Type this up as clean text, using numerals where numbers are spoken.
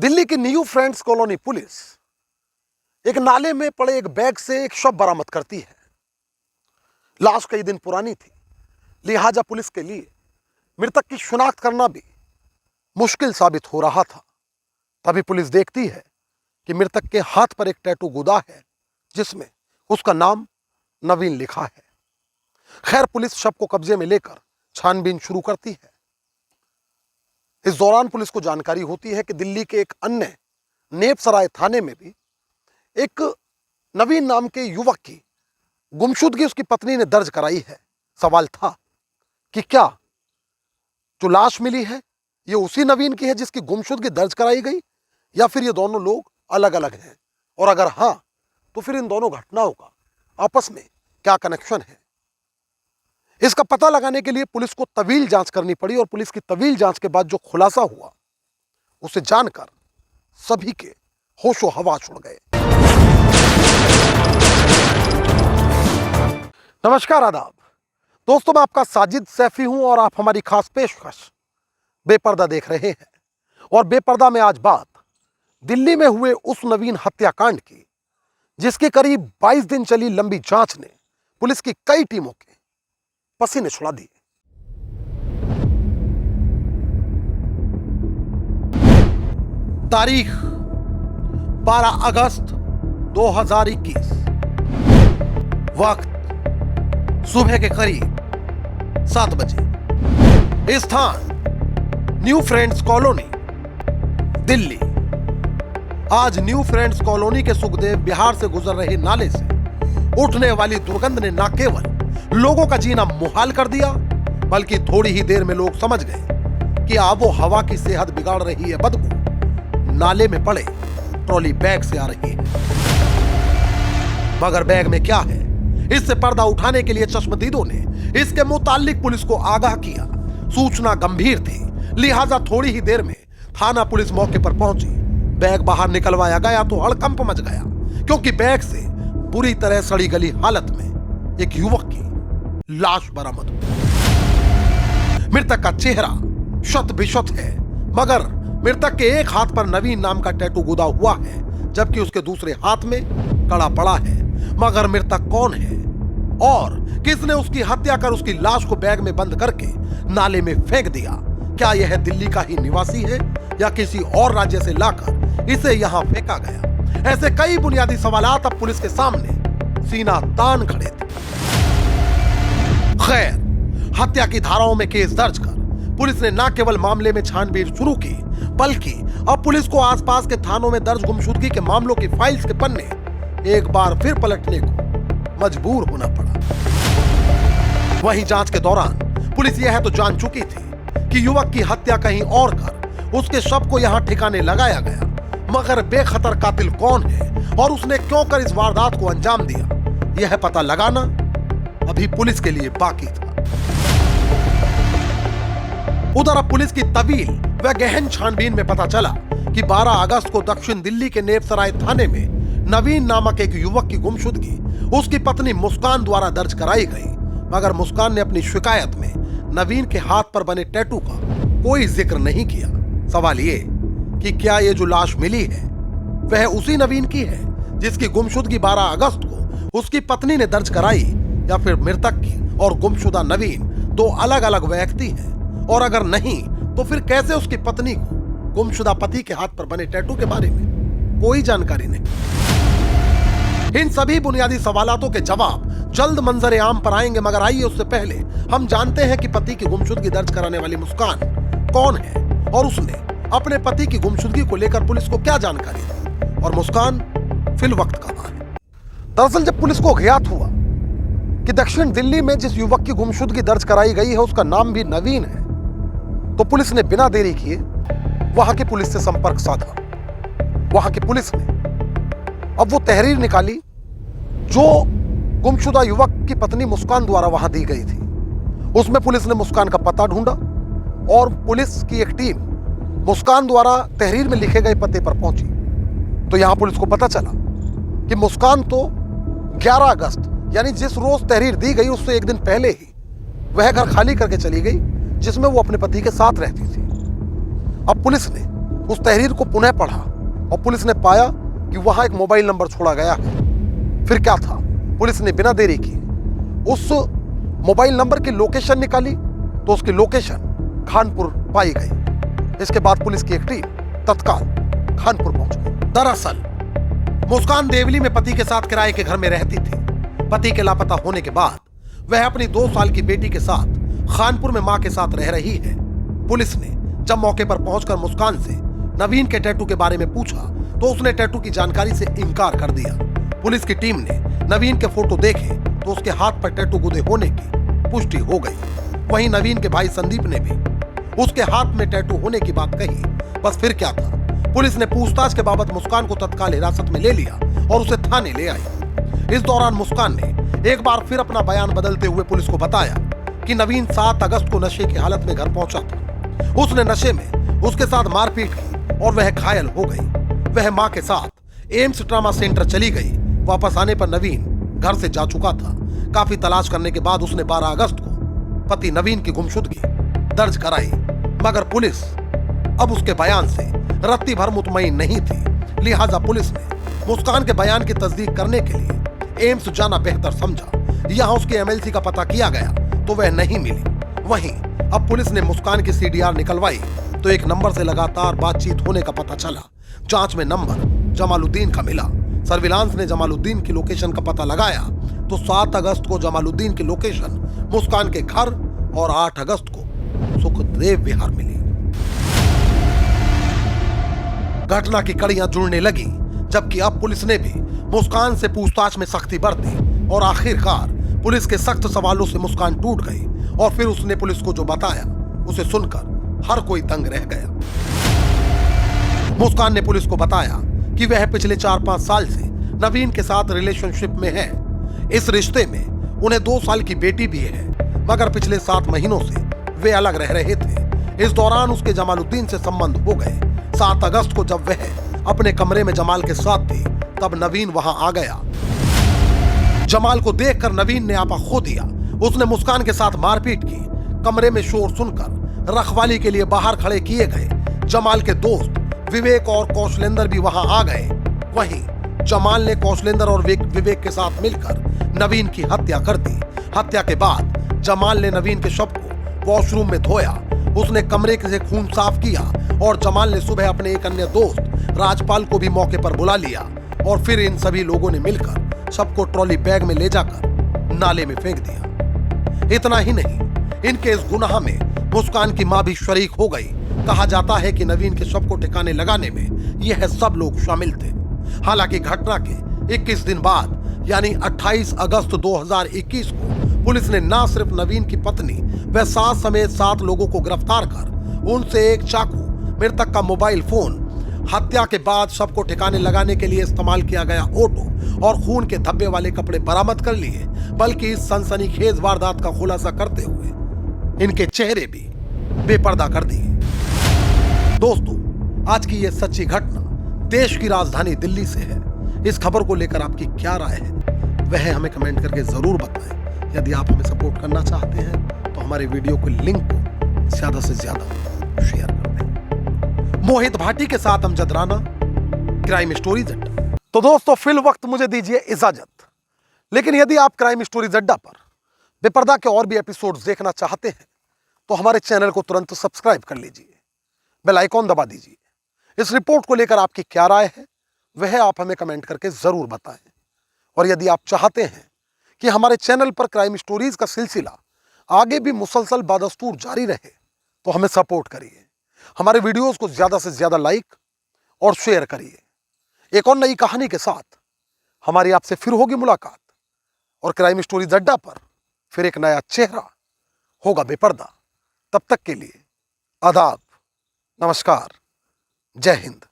दिल्ली की new friends colony police एक नाले में पड़े एक बैग से एक शव बरामद करती है। लाश कई दिन पुरानी थी, लिहाजा पुलिस के लिए मृतक की शिनाख्त करना भी मुश्किल साबित हो रहा था। तभी पुलिस देखती है कि मृतक के हाथ पर एक टैटू गुदा है जिसमें उसका नाम नवीन लिखा है। खैर, पुलिस शव को कब्जे में लेकर छानबीन शुरू करती है। इस दौरान पुलिस को जानकारी होती है कि दिल्ली के एक अन्य नेपसराय थाने में भी एक नवीन नाम के युवक की गुमशुदगी उसकी पत्नी ने दर्ज कराई है। सवाल था कि क्या जो लाश मिली है ये उसी नवीन की है जिसकी गुमशुदगी दर्ज कराई गई, या फिर ये दोनों लोग अलग अलग हैं, और अगर हां तो फिर इन दोनों घटनाओं का आपस में क्या कनेक्शन है। इसका पता लगाने के लिए पुलिस को तवील जांच करनी पड़ी, और पुलिस की तवील जांच के बाद जो खुलासा हुआ उसे जानकर सभी के होशो हवास उड़ गए। नमस्कार, आदाब दोस्तों, मैं आपका साजिद सैफी हूं और आप हमारी खास पेशकश बेपर्दा देख रहे हैं। और बेपर्दा में आज बात दिल्ली में हुए उस नवीन हत्याकांड की जिसके करीब 22 दिन चली लंबी जांच ने पुलिस की कई टीमों के पसीने छुड़ा दिए। तारीख 12 अगस्त 2021, वक्त सुबह के करीब 7 बजे, स्थान न्यू फ्रेंड्स कॉलोनी दिल्ली। आज न्यू फ्रेंड्स कॉलोनी के सुखदेव बिहार से गुजर रहे नाले से उठने वाली दुर्गंध ने न केवल लोगों का जीना मुहाल कर दिया, बल्कि थोड़ी ही देर में लोग समझ गए कि आबो हवा की सेहत बिगाड़ रही है बदबू नाले में पड़े ट्रॉली बैग से आ रही है। मगर बैग में क्या है, इससे पर्दा उठाने के लिए चश्मदीदों ने इसके मुताल्लिक पुलिस को आगाह किया। सूचना गंभीर थी, लिहाजा थोड़ी ही देर में थाना पुलिस मौके पर पहुंची। बैग बाहर निकलवाया गया तो हड़कंप मच गया, क्योंकि बैग से बुरी तरह सड़ी गली हालत में एक युवक की लाश बरामद हुई। मृतक का चेहरा शत बिशत है, मगर मृतक के एक हाथ पर नवीन नाम का टैटू गुदा हुआ है, जबकि उसके दूसरे हाथ में कड़ा पड़ा है। मगर मृतक कौन है और किसने उसकी हत्या कर उसकी लाश को बैग में बंद करके नाले में फेंक दिया? क्या यह दिल्ली का ही निवासी है या किसी और राज्य से लाकर इसे यहां फेंका गया? ऐसे कई बुनियादी सवालात अब पुलिस के सामने सीना तान खड़े थे। खैर, हत्या की धाराओं में केस दर्ज कर पुलिस ने न केवल मामले में छानबीन शुरू की, बल्कि अब पुलिस को आसपास के थानों में दर्ज गुमशुदगी के मामलों की फाइल्स के पन्ने एक बार फिर पलटने को मजबूर होना पड़ा। वहीं जांच के दौरान पुलिस यह तो जान चुकी थी कि युवक की हत्या कहीं और कर उसके शव को यहां ठिकाने लगाया गया, मगर बेखतर कातिल कौन है और उसने क्यों कर इस वारदात को अंजाम दिया, यह पता लगाना अभी पुलिस के लिए बाकी था। उधर अब पुलिस की तवील व गहन छानबीन में पता चला कि 12 अगस्त को दक्षिण दिल्ली के नेपसराय थाने में नवीन नामक एक युवक की गुमशुदगी उसकी पत्नी मुस्कान द्वारा दर्ज कराई गई। मगर मुस्कान ने अपनी शिकायत में नवीन के हाथ पर बने टैटू का कोई जिक्र नहीं किया। सवाल ये कि क्या ये जो लाश मिली है वह उसी नवीन की है जिसकी गुमशुदगी 12 अगस्त को उसकी पत्नी ने दर्ज कराई, या फिर मृतक की और गुमशुदा नवीन दो अलग अलग व्यक्ति हैं? और अगर नहीं तो फिर कैसे उसकी पत्नी को गुमशुदा पति के हाथ पर बने टैटू के बारे में कोई जानकारी नहीं? इन सभी बुनियादी सवालातों के जवाब जल्द मंजर आम पर आएंगे, मगर आइए उससे पहले हम जानते हैं कि पति की गुमशुदगी दर्ज कराने वाली मुस्कान कौन है और उसने अपने पति की गुमशुदगी को लेकर पुलिस को क्या जानकारी दी, और मुस्कान फिल वक्त कहां है। दरअसल जब पुलिस को ज्ञात हुआ कि दक्षिण दिल्ली में जिस युवक की गुमशुदगी दर्ज कराई गई है उसका नाम भी नवीन है, तो पुलिस ने बिना देरी किए वहां की पुलिस से संपर्क साधा। वहां की पुलिस ने अब वो तहरीर निकाली जो गुमशुदा युवक की पत्नी मुस्कान द्वारा वहां दी गई थी। उसमें पुलिस ने मुस्कान का पता ढूंढा और पुलिस की एक टीम मुस्कान द्वारा तहरीर में लिखे गए पते पर पहुंची। तो यहां पुलिस को पता चला कि मुस्कान तो 11 अगस्त यानी जिस रोज तहरीर दी गई उससे एक दिन पहले ही वह घर खाली करके चली गई जिसमें वो अपने पति के साथ रहती थी। अब पुलिस ने उस तहरीर को पुनः पढ़ा और पुलिस ने पाया कि वहां एक मोबाइल नंबर छोड़ा गया है। फिर क्या था, पुलिस ने बिना देरी की उस मोबाइल नंबर की लोकेशन निकाली तो उसकी लोकेशन खानपुर पाई गई। इसके बाद पुलिस की एक टीम तत्काल खानपुर पहुंच गई। दरअसल मुस्कान देवली में पति के साथ किराए के घर में रहती थी। पति के लापता होने के बाद वह अपनी 2 साल की बेटी के साथ खानपुर में मां के साथ रह रही है। पुलिस ने जब मौके पर पहुंचकर मुस्कान से नवीन के टैटू के बारे में पूछा तो उसने टैटू की जानकारी से इनकार कर दिया। पुलिस की टीम ने नवीन के फोटो देखे तो उसके हाथ पर टैटू गुदे होने की पुष्टि हो गई। वहीं नवीन के भाई संदीप ने भी उसके हाथ में टैटू होने की बात कही। बस फिर क्या था, पुलिस ने पूछताछ के बाबत मुस्कान को तत्काल हिरासत में ले लिया और उसे थाने ले आई। इस दौरान मुस्कान ने एक बार फिर अपना बयान बदलते हुए पुलिस को बताया कि नवीन 7 अगस्त को नशे की हालत में घर पहुंचा था। उसने नशे में उसके साथ मारपीट की और वह घायल हो गई। वह मां के साथ एम्स ट्रामा सेंटर चली गई। वापस आने पर नवीन घर से जा चुका था। काफी तलाश करने के बाद उसने 12 अगस्त को पति नवीन की गुमशुदगी दर्ज कराई, मगर पुलिस अब उसके बयान से रत्ती भर मुतमईन नहीं थी। लिहाजा पुलिस ने मुस्कान के बयान की तस्दीक करने के लिए एम्स जाना बेहतर समझा। यहां उसके एमएलसी का पता किया गया तो वह नहीं मिली। वहीं अब पुलिस ने मुस्कान की सीडीआर निकलवाई तो एक नंबर से लगातार बातचीत होने का पता चला। जांच में नंबर जमालुद्दीन का मिला। सर्विलांस ने जमालुद्दीन की लोकेशन का पता लगाया तो 7 अगस्त को जमालुद्दीन की लोकेशन मुस्कान के घर और 8 अगस्त को सुखदेव विहार मिली। घटना की कड़ियां जुड़ने लगी, जबकि अब पुलिस ने भी मुस्कान से पूछताछ में सख्ती बरती और आखिरकार पुलिस के सख्त सवालों से मुस्कान टूट गई और फिर उसने पुलिस को जो बताया उसे सुनकर हर कोई दंग रह गया। मुस्कान ने पुलिस को बताया कि वह पिछले 4-5 साल से नवीन के साथ रिलेशनशिप में है। इस रिश्ते में उन्हें 2 साल की बेटी भी है, मगर पिछले 7 महीनों से वे अलग रह रहे थे। इस दौरान उसके जमालुद्दीन से संबंध हो गए। 7 अगस्त को जब वह अपने कमरे में जमाल के साथ थी तब नवीन वहां आ गया। जमाल को देखकर नवीन ने आपा खो दिया। उसने मुस्कान के साथ मारपीट की। कमरे में शोर सुनकर रखवाली के लिए बाहर खड़े किए गए। जमाल के दोस्त विवेक और कौशलेंद्र भी वहां आ गए। वहीं जमाल ने कौशलेंद्र और विवेक के साथ मिलकर नवीन की हत्या कर दी। हत्या के बाद जमाल ने नवीन के शव को वॉशरूम में धोया। उसने कमरे से खून साफ किया और जमाल ने सुबह अपने एक अन्य दोस्त राजपाल को भी मौके पर बुला लिया और फिर इन सभी लोगों ने मिलकर सबको ट्रॉली बैग में ले जाकर नाले में फेंक दिया। इतना ही नहीं, इनके इस गुनाह में मुस्कान की मां भी शरीक हो गई। कहा जाता है कि नवीन के शव को ठिकाने लगाने में यह सब लोग शामिल थे। हालांकि घटना के 21 दिन बाद यानी 28 अगस्त 2021 को पुलिस ने न सिर्फ नवीन की पत्नी व सास समेत 7 लोगों को गिरफ्तार कर उनसे एक चाकू, मृतक का मोबाइल फोन, हत्या के बाद शव को ठिकाने लगाने के लिए इस्तेमाल किया गया ऑटो और खून के धब्बे वाले कपड़े बरामद कर लिए, बल्कि इस सनसनीखेज वारदात का खुलासा करते हुए इनके चेहरे भी बेपर्दा कर दिए। दोस्तों, आज की यह सच्ची घटना देश की राजधानी दिल्ली से है। इस खबर को लेकर आपकी क्या राय है वह हमें कमेंट करके जरूर बताएं। यदि आप हमें सपोर्ट करना चाहते हैं तो हमारे वीडियो के लिंक को ज्यादा से ज्यादा शेयर कर दें। मोहित भाटी के साथ अमजद राना, क्राइम स्टोरीज अड्डा। तो दोस्तों, फिल वक्त मुझे दीजिए इजाजत। लेकिन यदि आप क्राइम स्टोरीज अड्डा पर बेपर्दा के और भी एपिसोड्स देखना चाहते हैं तो हमारे चैनल को तुरंत सब्सक्राइब कर लीजिए, बेल आइकॉन दबा दीजिए। इस रिपोर्ट को लेकर आपकी क्या राय है वह आप हमें कमेंट करके जरूर बताएं। और यदि आप चाहते हैं कि हमारे चैनल पर क्राइम स्टोरीज का सिलसिला आगे भी मुसलसल बादस्तूर जारी रहे तो हमें सपोर्ट करिए। हमारे वीडियोस को ज्यादा से ज्यादा लाइक और शेयर करिए। एक और नई कहानी के साथ हमारी आपसे फिर होगी मुलाकात और क्राइम स्टोरीज अड्डा पर फिर एक नया चेहरा होगा बेपर्दा। तब तक के लिए आदाब, नमस्कार, जय हिंद।